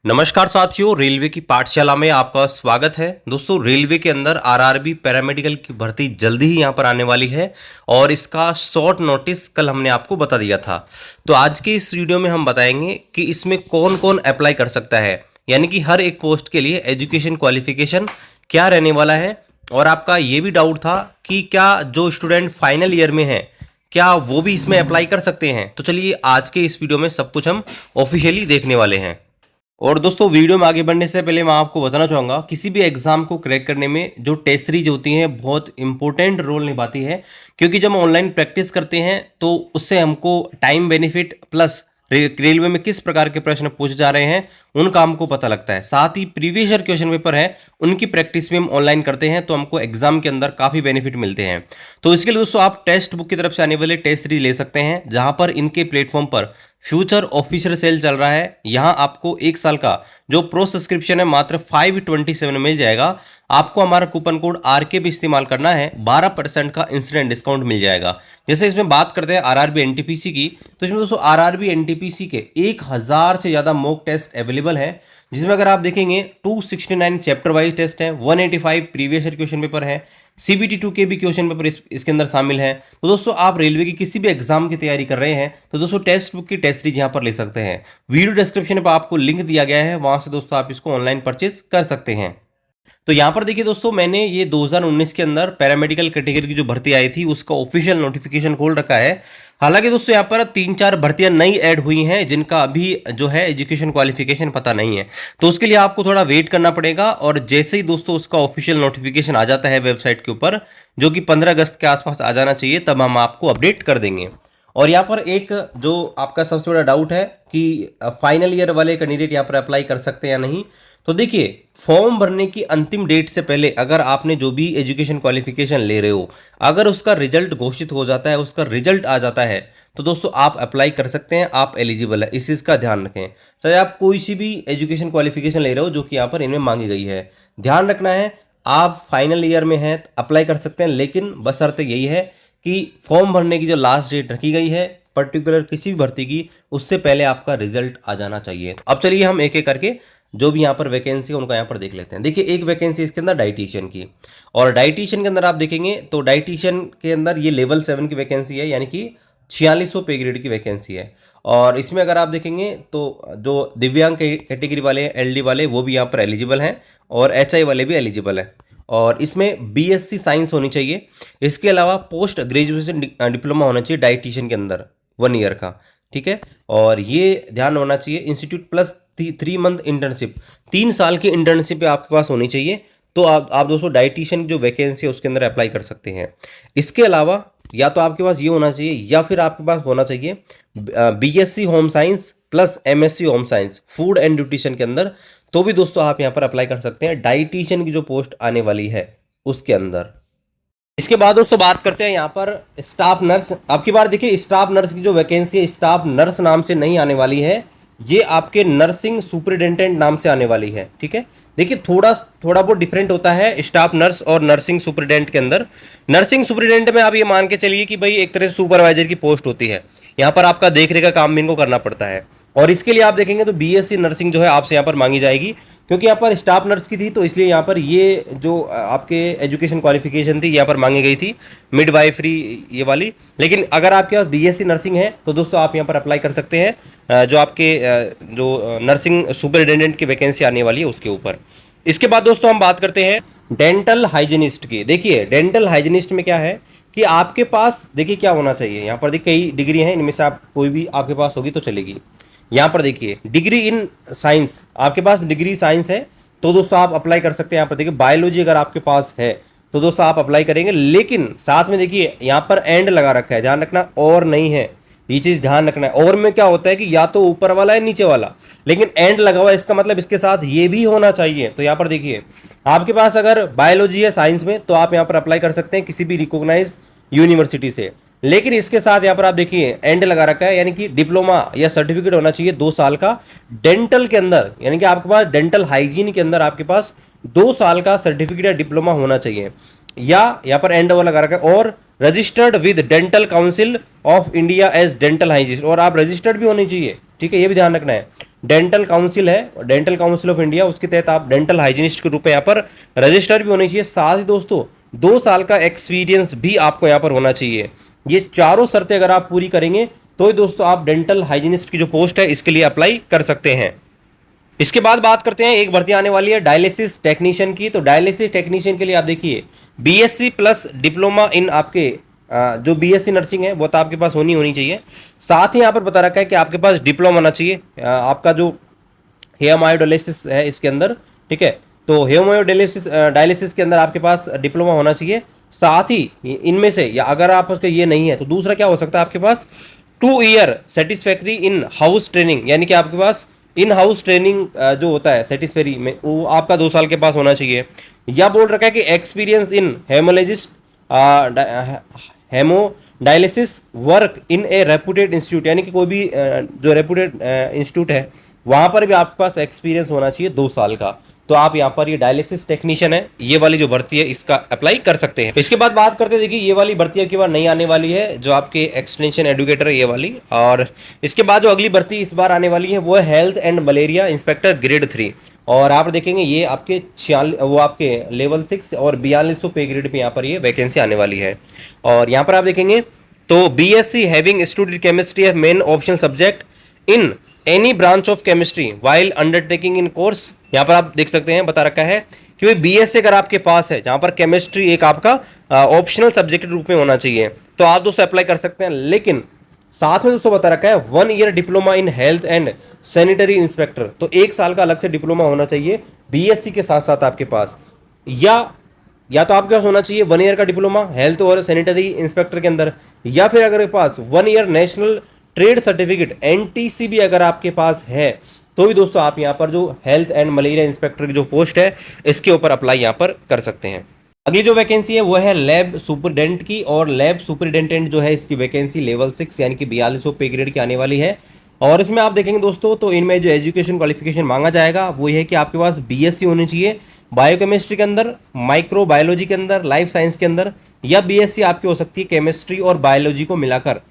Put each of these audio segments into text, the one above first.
नमस्कार साथियों, रेलवे की पाठशाला में आपका स्वागत है। दोस्तों, रेलवे के अंदर आरआरबी पैरामेडिकल की भर्ती जल्दी ही यहाँ पर आने वाली है और इसका शॉर्ट नोटिस कल हमने आपको बता दिया था। तो आज के इस वीडियो में हम बताएंगे कि इसमें कौन कौन अप्लाई कर सकता है, यानी कि हर एक पोस्ट के लिए एजुकेशन क्वालिफिकेशन क्या रहने वाला है। और आपका ये भी डाउट था कि क्या जो स्टूडेंट फाइनल ईयर में है क्या वो भी इसमें अप्लाई कर सकते हैं। तो चलिए आज के इस वीडियो में सब कुछ हम ऑफिशियली देखने वाले हैं। और दोस्तों, वीडियो में आगे बढ़ने से पहले मैं आपको बताना चाहूँगा, किसी भी एग्जाम को क्रैक करने में जो टेस्ट सीरीज होती हैं बहुत इंपॉर्टेंट रोल निभाती है, क्योंकि जब हम ऑनलाइन प्रैक्टिस करते हैं तो उससे हमको टाइम बेनिफिट प्लस रेलवे में किस प्रकार के प्रश्न पूछे जा रहे हैं उन काम को पता लगता है। साथ ही प्रीवियस ईयर क्वेश्चन पेपर है उनकी प्रैक्टिस भी हम ऑनलाइन करते हैं तो हमको एग्जाम के अंदर काफ़ी बेनिफिट मिलते हैं। तो इसके लिए दोस्तों आप टेक्स्ट बुक की तरफ से आने वाले टेस्ट सीरीज ले सकते हैं, जहां पर इनके प्लेटफॉर्म पर फ्यूचर ऑफिसर सेल चल रहा है। यहां आपको 1 साल का जो प्रो सब्सक्रिप्शन है मात्र 527 मिल जाएगा। आपको हमारा कूपन कोड आरके भी इस्तेमाल करना है, 12% का इंस्टेंट डिस्काउंट मिल जाएगा। जैसे इसमें बात करते हैं आरआरबी एनटीपीसी की, तो इसमें दोस्तों आरआरबी एनटीपीसी के 1000 से ज़्यादा मॉक टेस्ट अवेलेबल है, जिसमें अगर आप देखेंगे 269 चैप्टर वाइज टेस्ट है, 185 प्रीवियस ईयर क्वेश्चन पेपर है, सीबीटी 2 के भी क्वेश्चन पेपर इसके अंदर शामिल है। तो दोस्तों आप रेलवे की किसी भी एग्जाम की तैयारी कर रहे हैं तो दोस्तों टेक्स्ट बुक की टेस्ट सीरीज यहाँ पर ले सकते हैं। वीडियो डिस्क्रिप्शन पर आपको लिंक दिया गया है, वहां से दोस्तों आप इसको ऑनलाइन परचेस कर सकते हैं। तो यहाँ पर देखिए दोस्तों, मैंने ये 2019 के अंदर पैरामेडिकल कैटेगरी की जो भर्ती आई थी उसका ऑफिशियल नोटिफिकेशन खोल रखा है। हालांकि दोस्तों यहाँ पर 3-4 भर्तियां नई ऐड हुई हैं जिनका अभी जो है एजुकेशन क्वालिफिकेशन पता नहीं है, तो उसके लिए आपको थोड़ा वेट करना पड़ेगा। और जैसे ही दोस्तों उसका ऑफिशियल नोटिफिकेशन आ जाता है वेबसाइट के ऊपर, जो कि 15 अगस्त के आसपास आ जाना चाहिए, तब हम आपको अपडेट कर देंगे। और यहाँ पर एक जो आपका सबसे बड़ा डाउट है कि फाइनल ईयर वाले कैंडिडेट यहाँ पर अप्लाई कर सकते हैं या नहीं, तो देखिए फॉर्म भरने की अंतिम डेट से पहले अगर आपने जो भी एजुकेशन क्वालिफिकेशन ले रहे हो, अगर उसका रिजल्ट घोषित हो जाता है, उसका रिजल्ट आ जाता है, तो दोस्तों आप अप्लाई कर सकते हैं, आप एलिजिबल है। इस चीज़ का ध्यान रखें। चाहे आप कोई सी भी एजुकेशन क्वालिफिकेशन ले रहे हो जो कि यहाँ पर इनमें मांगी गई है, ध्यान रखना है आप फाइनल ईयर में हैं अप्लाई कर सकते हैं, लेकिन बशर्ते यही है कि फॉर्म भरने की जो लास्ट डेट रखी गई है पर्टिकुलर किसी भी भर्ती की, उससे पहले आपका रिजल्ट आ जाना चाहिए। अब चलिए हम एक एक करके जो भी यहाँ पर वैकेंसी है उनका यहाँ पर देख लेते हैं। देखिए एक वैकेंसी इसके अंदर डाइटिशियन की, और डाइटिशियन के अंदर आप देखेंगे तो डाइटिशियन के अंदर ये लेवल 7 की वैकेंसी है, यानी कि 4600 पे ग्रेड की वैकेंसी है। और इसमें अगर आप देखेंगे तो जो दिव्यांग कैटेगरी वाले हैं, एलडी वाले, वो भी यहाँ पर एलिजिबल हैं और एचआई वाले भी एलिजिबल हैं। और इसमें बीएससी साइंस होनी चाहिए। इसके अलावा पोस्ट ग्रेजुएशन डिप्लोमा होना चाहिए डाइटिशियन के अंदर 1 ईयर का, ठीक है। और ये ध्यान होना चाहिए इंस्टीट्यूट प्लस 3 मंथ इंटर्नशिप, 3 साल की इंटर्नशिप आपके पास होनी चाहिए, तो आप दोस्तों डाइटिशियन की जो वैकेंसी है उसके अंदर अप्लाई कर सकते हैं। इसके अलावा या तो आपके पास ये होना चाहिए या फिर आपके पास होना चाहिए BSc home science plus MSc home science food and nutrition के अंदर, तो भी दोस्तों आप यहाँ पर अप्लाई कर सकते हैं डाइटिशियन की जो पोस्ट आने वाली है उसके अंदर। इसके बाद दोस्तों बात करते हैं यहाँ पर स्टाफ नर्स। आपकी बार देखिए स्टाफ नर्स की जो वैकेंसी है स्टाफ नर्स नाम से नहीं आने वाली है, ये आपके नर्सिंग सुपरिटेंडेंट नाम से आने वाली है, ठीक है। देखिए थोड़ा बहुत डिफरेंट होता है स्टाफ नर्स और नर्सिंग सुपरिटेंडेंट के अंदर। नर्सिंग सुपरिटेंडेंट में आप ये मान के चलिए कि भाई एक तरह से सुपरवाइजर की पोस्ट होती है, यहाँ पर आपका देख रेख का काम भी इनको करना पड़ता है। और इसके लिए आप देखेंगे तो बीएससी नर्सिंग जो है आपसे यहाँ पर मांगी जाएगी, क्योंकि यहाँ पर स्टाफ नर्स की थी तो इसलिए यहाँ पर ये जो आपके एजुकेशन क्वालिफिकेशन थी यहाँ पर मांगी गई थी मिडवाइफरी ये वाली। लेकिन अगर आपके पास बीएससी नर्सिंग है तो दोस्तों आप यहाँ पर अप्लाई कर सकते हैं जो आपके जो नर्सिंग सुपरिटेंडेंट की वैकेंसी आने वाली है उसके ऊपर। इसके बाद दोस्तों हम बात करते हैं डेंटल हाइजीनिस्ट की। देखिए डेंटल हाइजीनिस्ट में क्या है कि आपके पास देखिए क्या होना चाहिए, यहाँ पर देखिए कई डिग्री हैं, इनमें से आप कोई भी आपके पास होगी तो चलेगी। यहाँ पर देखिए डिग्री इन साइंस, आपके पास डिग्री साइंस है तो दोस्तों आप अप्लाई कर सकते हैं। यहाँ पर देखिए बायोलॉजी अगर आपके पास है तो दोस्तों आप अप्लाई करेंगे, लेकिन साथ में देखिए यहाँ पर एंड लगा रखा है, ध्यान रखना और नहीं है, ये चीज़ ध्यान रखना है। और में क्या होता है कि या तो ऊपर वाला है नीचे वाला, लेकिन एंड लगा हुआ है, इसका मतलब इसके साथ ये भी होना चाहिए। तो यहाँ पर देखिए आपके पास अगर बायोलॉजी है साइंस में तो आप यहाँ पर अप्लाई कर सकते हैं किसी भी रिकॉग्नाइज यूनिवर्सिटी से, लेकिन इसके साथ यहाँ पर आप देखिए एंड लगा रखा है, यानी कि डिप्लोमा या सर्टिफिकेट होना चाहिए 2 साल का डेंटल के अंदर, यानी कि आपके पास डेंटल हाइजीन के अंदर आपके पास 2 साल का सर्टिफिकेट या डिप्लोमा होना चाहिए, या यहाँ पर एंड लगा रखा है और registered with dental council of India as dental hygienist, और आप रजिस्टर्ड भी होनी चाहिए, ठीक है, ये भी ध्यान रखना है। डेंटल काउंसिल है, डेंटल काउंसिल ऑफ इंडिया, उसके तहत आप डेंटल हाइजीनिस्ट के रूप में यहाँ पर रजिस्टर भी होनी चाहिए। साथ ही दोस्तों 2 साल का एक्सपीरियंस भी आपको यहाँ पर होना चाहिए। ये चारों शर्तें अगर आप पूरी करेंगे तो ही दोस्तों आप डेंटल हाइजीनिस्ट की जो पोस्ट है इसके लिए अप्लाई कर सकते हैं। इसके बाद बात करते हैं, एक भर्ती आने वाली है डायलिसिस टेक्नीशियन की। तो डायलिसिस टेक्नीशियन के लिए आप देखिए बीएससी प्लस डिप्लोमा इन आपके जो बीएससी नर्सिंग है वो तो आपके पास होनी चाहिए। साथ ही यहाँ पर बता रखा है कि आपके पास डिप्लोमा होना चाहिए आपका जो हेमायोडायलिसिस है इसके अंदर, ठीक है। तो हेमायोडायलिसिस डायलिसिस के अंदर आपके पास डिप्लोमा होना चाहिए। साथ ही इनमें से या अगर आपका ये नहीं है तो दूसरा क्या हो सकता है, आपके पास 2 year satisfactory in house training, यानी कि आपके पास इन हाउस ट्रेनिंग जो होता है सेटिस्फैक्ट्री में वो आपका 2 साल के पास होना चाहिए। या बोल रखा है कि experience in haemologist haemodialysis work in a reputed institute, यानी कि कोई भी जो रेपुटेड इंस्टीट्यूट है वहां पर भी आपके पास एक्सपीरियंस होना चाहिए 2 साल का। तो आप यहाँ पर ये डायलिसिस टेक्नीशियन है ये वाली जो भर्ती है इसका अप्लाई कर सकते हैं। इसके बाद बात करते हैं, देखिए ये वाली भर्ती अब की बार नहीं आने वाली है जो आपके एक्सटेंशन एडुकेटर है ये वाली। और इसके बाद जो अगली भर्ती इस बार आने वाली है वो है health and malaria inspector grade 3। और आप देखेंगे ये आपके 46 वो आपके लेवल 6 और 4200 पे ग्रेड पे यहाँ पर ये वैकेंसी आने वाली है। और यहाँ पर आप देखेंगे तो बीएससी हैविंग स्टूडेंट केमिस्ट्री है main optional subject in any branch of chemistry while undertaking in course. यहाँ पर आप देख सकते हैं बता रखा है कि भाई बीएससी अगर आपके पास है जहाँ पर केमिस्ट्री एक आपका ऑप्शनल सब्जेक्ट के रूप में होना चाहिए तो आप दोस्तों अप्लाई कर सकते हैं। लेकिन साथ में दोस्तों बता रखा है 1 year diploma in health and sanitary inspector, तो 1 साल का अलग से डिप्लोमा होना चाहिए बीएससी के साथ साथ आपके पास। या तो आपके पास होना चाहिए 1 ईयर का डिप्लोमा हेल्थ और सैनिटरी इंस्पेक्टर के अंदर, या फिर अगर आपके पास 1 year national trade certificate NTC भी अगर आपके पास है तो भी दोस्तों आप यहाँ पर जो हेल्थ एंड मलेरिया इंस्पेक्टर की जो पोस्ट है इसके ऊपर अप्लाई यहाँ पर कर सकते हैं। अगली जो वैकेंसी है वो है लैब सुपरिटेंडेंट की। और लैब सुपरिटेंडेंट जो है इसकी वैकेंसी लेवल 6 यानी कि 4200 पे ग्रेड की आने वाली है। और इसमें आप देखेंगे दोस्तों तो इनमें जो एजुकेशन क्वालिफिकेशन मांगा जाएगा वो ये है कि आपके पास बीएससी होनी चाहिए बायोकेमिस्ट्री के अंदर, माइक्रोबायोलॉजी के अंदर, लाइफ साइंस के अंदर, या बीएससी आपकी हो सकती है केमिस्ट्री और बायोलॉजी को मिलाकर।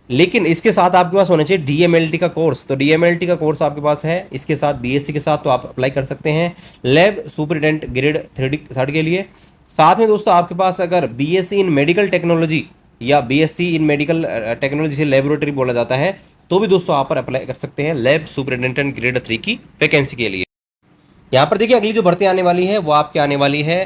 लेकिन इसके साथ आपके पास होना चाहिए डीएमएलटी का कोर्स। तो डीएमएलटी का कोर्स आपके पास है इसके साथ बीएससी के साथ तो आप अप्लाई कर सकते हैं लैब सुपरिटेंडेंट ग्रेड 3 के लिए। साथ में दोस्तों आपके पास अगर बीएससी इन मेडिकल टेक्नोलॉजी या बीएससी इन मेडिकल टेक्नोलॉजी से लेबोरेटरी बोला जाता है तो भी दोस्तों आप पर अप्लाई कर सकते हैं लैब सुपरिटेंडेंट ग्रेड 3 की वैकेंसी के लिए। यहाँ पर देखिए अगली जो भर्ती आने वाली है वो आपके आने वाली है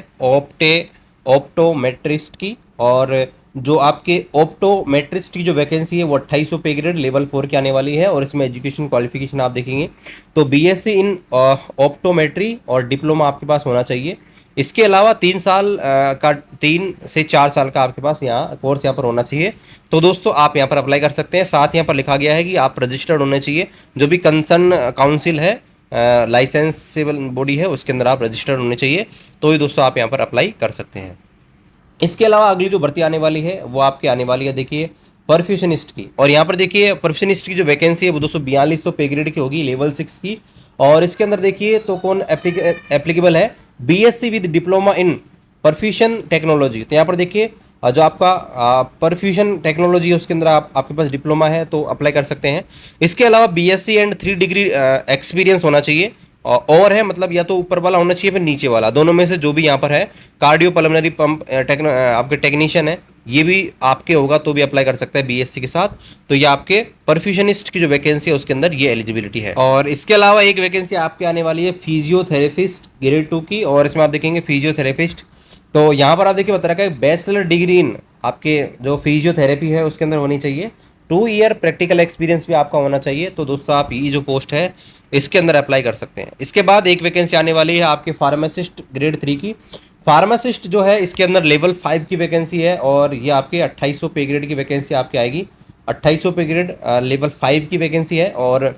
ऑप्टोमेट्रिस्ट की। और जो आपके ऑप्टोमेट्रिस्ट की जो वैकेंसी है वो 2800 पे ग्रेड लेवल 4 की आने वाली है। और इसमें एजुकेशन क्वालिफिकेशन आप देखेंगे तो बीएससी इन ऑप्टोमेट्री और डिप्लोमा आपके पास होना चाहिए। इसके अलावा 3 साल का 3 से 4 साल का आपके पास यहाँ कोर्स यहाँ पर होना चाहिए। तो दोस्तों आप यहाँ पर अप्लाई कर सकते हैं। साथ यहाँ पर लिखा गया है कि आप रजिस्टर्ड होने चाहिए, जो भी कंसर्न काउंसिल है लाइसेंसेबल बॉडी है उसके अंदर आप रजिस्टर्ड होने चाहिए, तो ही दोस्तों आप यहाँ पर अप्लाई कर सकते हैं। इसके अलावा अगली जो भर्ती आने वाली है वो आपके आने वाली है देखिए परफ्यूशनिस्ट की। और यहाँ पर देखिए परफ्यूशनिस्ट की जो वैकेंसी है वो 4200 पे ग्रेड की होगी लेवल 6 की। और इसके अंदर देखिए तो कौन एप्लीकेबल है, BSc with diploma in perfusion technology. तो यहाँ पर देखिए जो आपका परफ्यूशन टेक्नोलॉजी है उसके अंदर आपके पास डिप्लोमा है तो अप्लाई कर सकते हैं। इसके अलावा बीएससी एंड 3 डिग्री एक्सपीरियंस होना चाहिए और है मतलब या तो ऊपर वाला होना चाहिए फिर नीचे वाला, दोनों में से जो भी यहाँ पर है। कार्डियो पल्मोनरी पंप आपके टेक्नीशियन है ये भी आपके होगा तो भी अप्लाई कर सकता है बीएससी के साथ। तो ये आपके परफ्यूशनिस्ट की जो वैकेंसी है उसके अंदर ये एलिजिबिलिटी है। और इसके अलावा एक वैकेंसी आपके आने वाली है फिजियोथेरेपिस्ट ग्रेड 2 की। और इसमें आप देखेंगे फिजियोथेरेपिस्ट तो यहाँ पर आप देखिए बता रखा है बैचलर डिग्री इन आपके जो फिजियोथेरेपी है उसके अंदर होनी चाहिए, 2 ईयर प्रैक्टिकल एक्सपीरियंस भी आपका होना चाहिए। तो दोस्तों आप ये जो पोस्ट है इसके अंदर अप्लाई कर सकते हैं। इसके बाद एक वैकेंसी आने वाली है आपके फार्मासिस्ट ग्रेड 3 की। फार्मासिस्ट जो है इसके अंदर लेवल 5 की वैकेंसी है और ये आपके 2800 पे ग्रेड की वैकेंसी आपकी आएगी। 2800 पे ग्रेड लेवल 5 की वैकेंसी है। और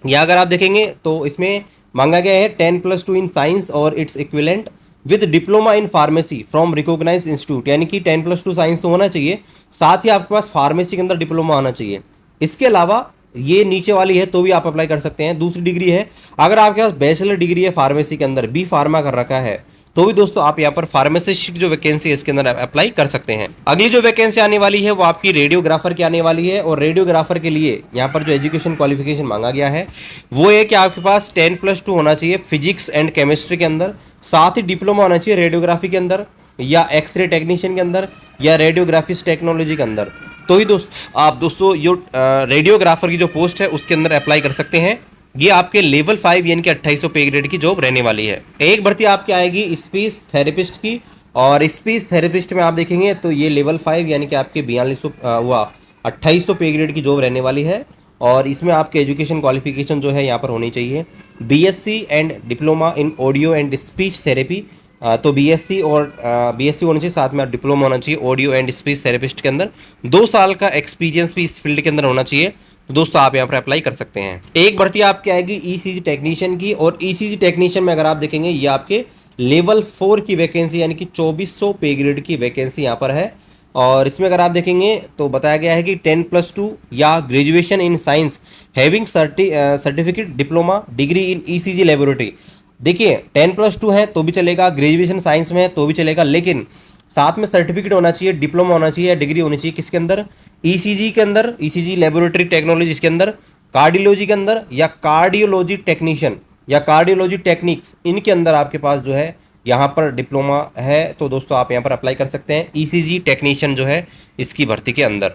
यह अगर आप देखेंगे तो इसमें मांगा गया है 10+2 इन साइंस और its equivalent with diploma in pharmacy from recognise institute, यानी कि 10+2 साइंस तो होना चाहिए, साथ ही आपके पास फार्मेसी के अंदर डिप्लोमा होना चाहिए। इसके अलावा ये नीचे वाली है तो भी आप अप्लाई कर सकते हैं। दूसरी डिग्री है अगर आपके पास बैचलर डिग्री है फार्मेसी के अंदर, बी फार्मा कर रखा है तो भी दोस्तों आप यहाँ पर फार्मासिस्ट की जो वैकेंसी है इसके अंदर अप्लाई कर सकते हैं। अगली जो वैकेंसी आने वाली है वो आपकी रेडियोग्राफर की आने वाली है, और रेडियोग्राफर के लिए यहाँ पर जो एजुकेशन क्वालिफिकेशन मांगा गया है वो है कि आपके पास 10+2 होना चाहिए फिजिक्स एंड केमिस्ट्री के अंदर, साथ ही डिप्लोमा होना चाहिए रेडियोग्राफी के अंदर या एक्सरे टेक्नीशियन के अंदर या रेडियोग्राफिस्ट टेक्नोलॉजी के अंदर। तो ही आप दोस्तों जो रेडियोग्राफर की जो पोस्ट है उसके अंदर अप्लाई कर सकते हैं। ये आपके लेवल 5 यानी कि 2800 पे ग्रेड की जॉब रहने वाली है। एक भर्ती आपकी आएगी स्पीच थेरेपिस्ट की, और स्पीच थेरेपिस्ट में आप देखेंगे तो ये लेवल 5 यानी कि आपके 2800 पे ग्रेड की जॉब रहने वाली है। और इसमें आपके एजुकेशन क्वालिफिकेशन जो है यहाँ पर होनी चाहिए BSc and diploma in audio and speech therapy. तो बीएससी और बीएससी होनी चाहिए, साथ में आप डिप्लोमा होना चाहिए ऑडियो एंड स्पीच थेरेपिस्ट के अंदर, 2 साल का एक्सपीरियंस भी इस फील्ड के अंदर होना चाहिए। तो दोस्तों आप यहाँ पर अप्लाई कर सकते हैं। एक भर्ती आपकी आएगी ईसीजी टेक्नीशियन की, और ईसीजी टेक्नीशियन में अगर आप देखेंगे ये आपके लेवल 4 की वैकेंसी यानी कि 2400 पे ग्रेड की वैकेंसी यहाँ पर है। और इसमें अगर आप देखेंगे तो बताया गया है कि 10+2 या graduation in science having certificate diploma degree in ECG laboratory. देखिए 10+2 है तो भी चलेगा, ग्रेजुएशन साइंस में है तो भी चलेगा, लेकिन साथ में सर्टिफिकेट होना चाहिए, डिप्लोमा होना चाहिए या डिग्री होनी चाहिए किसके अंदर, ईसीजी के अंदर, ईसीजी लेबोरेटरी टेक्नोलॉजी इसके अंदर, कार्डियोलॉजी के अंदर या कार्डियोलॉजी टेक्नीशियन या कार्डियोलॉजी टेक्निक्स, इनके अंदर आपके पास जो है यहाँ पर डिप्लोमा है। तो दोस्तों आप यहाँ पर अप्लाई कर सकते हैं ईसीजी टेक्नीशियन जो है इसकी भर्ती के अंदर।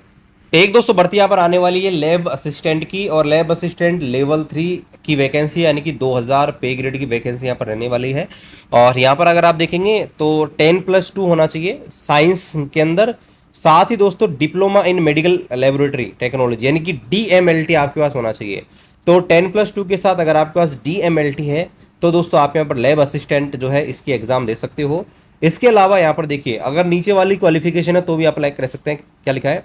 एक दोस्तों भर्ती यहाँ पर आने वाली है लैब असिस्टेंट की, और लैब असिस्टेंट लेवल 3 की वैकेंसी यानी कि 2000 पे ग्रेड की वैकेंसी यहाँ पर रहने वाली है। और यहाँ पर अगर आप देखेंगे तो 10+2 होना चाहिए साइंस के अंदर, साथ ही दोस्तों diploma in medical laboratory technology यानी कि DMLT आपके पास होना चाहिए। तो 10+2 के साथ अगर आपके पास DMLT है तो दोस्तों आप यहाँ पर लैब असिस्टेंट जो है इसकी एग्जाम दे सकते हो। इसके अलावा यहाँ पर देखिए अगर नीचे वाली क्वालिफिकेशन है तो भी अप्लाई कर सकते हैं। क्या लिखा है,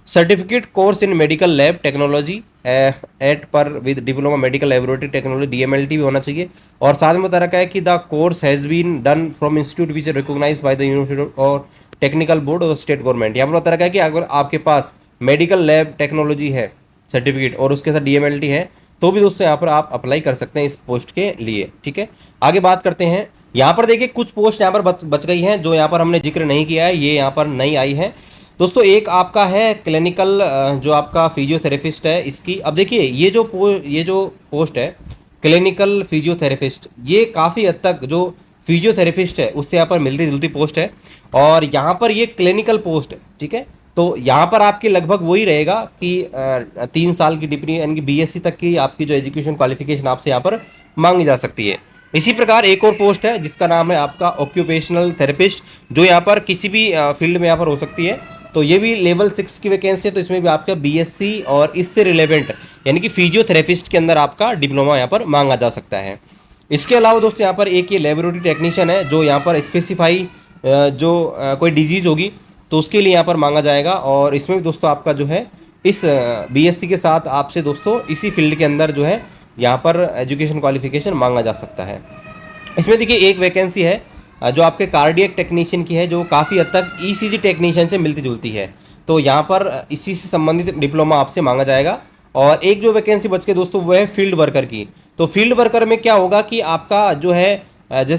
certificate course in medical lab technology at par with diploma medical laboratory technology DMLT भी होना चाहिए। और साथ में बता रखा है कि the course has been done from institute which recognise by the university और टेक्निकल बोर्ड और स्टेट गवर्नमेंट। यहाँ पर बता रखा है कि अगर आपके पास मेडिकल लैब टेक्नोलॉजी है सर्टिफिकेट और उसके साथ DMLT है तो भी दोस्तों यहाँ पर आप अप्लाई कर सकते हैं इस पोस्ट के लिए। ठीक है, आगे बात करते हैं। यहाँ पर देखिए कुछ पोस्ट यहाँ पर बच गई हैं जो यहाँ पर हमने जिक्र नहीं किया है, ये यहाँ पर नई आई है दोस्तों। एक आपका है क्लिनिकल जो आपका फिजियोथेरेपिस्ट है इसकी। अब देखिए ये जो पोस्ट है क्लिनिकल फिजियोथेरेपिस्ट, ये काफ़ी हद तक जो फिजियोथेरेपिस्ट है उससे यहाँ पर मिलती जुलती पोस्ट है, और यहाँ पर ये क्लिनिकल पोस्ट है। ठीक है, तो यहाँ पर आपके लगभग वही रहेगा कि 3 साल की डिग्री यानी कि BSc तक की आपकी जो एजुकेशन क्वालिफिकेशन आपसे यहाँ पर मांगी जा सकती है। इसी प्रकार एक और पोस्ट है जिसका नाम है आपका ऑक्यूपेशनल थेरेपिस्ट, जो यहाँ पर किसी भी फील्ड में यहाँ पर हो सकती है। तो ये भी लेवल 6 की वैकेंसी है, तो इसमें भी आपका BSc और इससे रिलेवेंट यानी कि फिजियोथेरेपिस्ट के अंदर आपका डिप्लोमा यहाँ पर मांगा जा सकता है। इसके अलावा दोस्तों यहाँ पर एक ये लेबोरेटरी टेक्नीशियन है जो यहाँ पर स्पेसिफाई कोई डिजीज़ होगी तो उसके लिए यहाँ पर मांगा जाएगा। और इसमें भी दोस्तों आपका जो है इस BSc के साथ आपसे दोस्तों इसी फील्ड के अंदर जो है यहाँ पर एजुकेशन क्वालिफिकेशन मांगा जा सकता है। इसमें देखिए एक वैकेंसी है जो आपके कार्डियक टेक्नीशियन की है, जो काफ़ी हद तक ECG टेक्नीशियन से मिलती जुलती है। तो यहाँ पर इसी से संबंधित डिप्लोमा आपसे मांगा जाएगा। और एक जो वैकेंसी बच के दोस्तों वो है फील्ड वर्कर की। तो फील्ड वर्कर में क्या होगा कि आपका जो है जैसे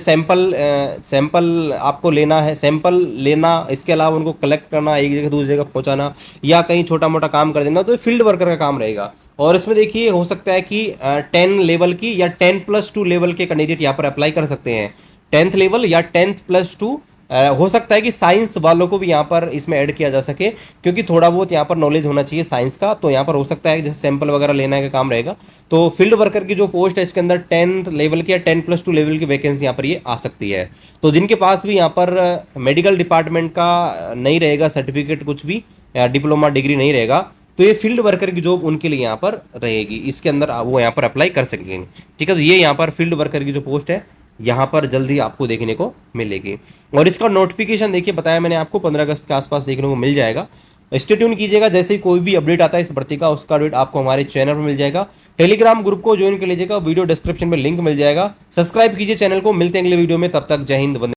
सैंपल आपको लेना है, सैंपल लेना, इसके अलावा उनको कलेक्ट करना, एक जगह दूसरी जगह पहुंचाना या कहीं छोटा मोटा काम कर देना, तो फील्ड वर्कर का काम रहेगा। और इसमें देखिए हो सकता है कि 10 लेवल की या 10+2 लेवल के कैंडिडेट यहाँ पर अप्लाई कर सकते हैं। 10th लेवल या 10+2 हो सकता है कि साइंस वालों को भी यहाँ पर इसमें ऐड किया जा सके, क्योंकि थोड़ा बहुत यहाँ पर नॉलेज होना चाहिए साइंस का। तो यहाँ पर हो सकता है जैसे सैंपल वगैरह लेने का काम रहेगा। तो फील्ड वर्कर की जो पोस्ट है इसके अंदर 10th लेवल की या 10+2 लेवल की वैकेंसी यहाँ पर ये आ सकती है। तो जिनके पास भी यहाँ पर मेडिकल डिपार्टमेंट का नहीं रहेगा सर्टिफिकेट, कुछ भी डिप्लोमा डिग्री नहीं रहेगा, तो ये फील्ड वर्कर की जॉब उनके लिए यहाँ पर रहेगी। इसके अंदर वो यहाँ पर अप्लाई कर सकेंगे। ठीक है, तो ये यहाँ पर फील्ड वर्कर की जो पोस्ट है यहाँ पर जल्दी आपको देखने को मिलेगी। और इसका नोटिफिकेशन देखिए बताया मैंने आपको 15 अगस्त के आसपास देखने को मिल जाएगा। स्टे ट्यून कीजिएगा, जैसे ही कोई भी अपडेट आता है इस भर्ती का उसका अपडेट आपको हमारे चैनल पर मिल जाएगा। टेलीग्राम ग्रुप को ज्वाइन कर लीजिएगा, वीडियो डिस्क्रिप्शन में लिंक मिल जाएगा। सब्सक्राइब कीजिए चैनल को। मिलते हैं अगले वीडियो में, तब तक जय हिंद, वंदे।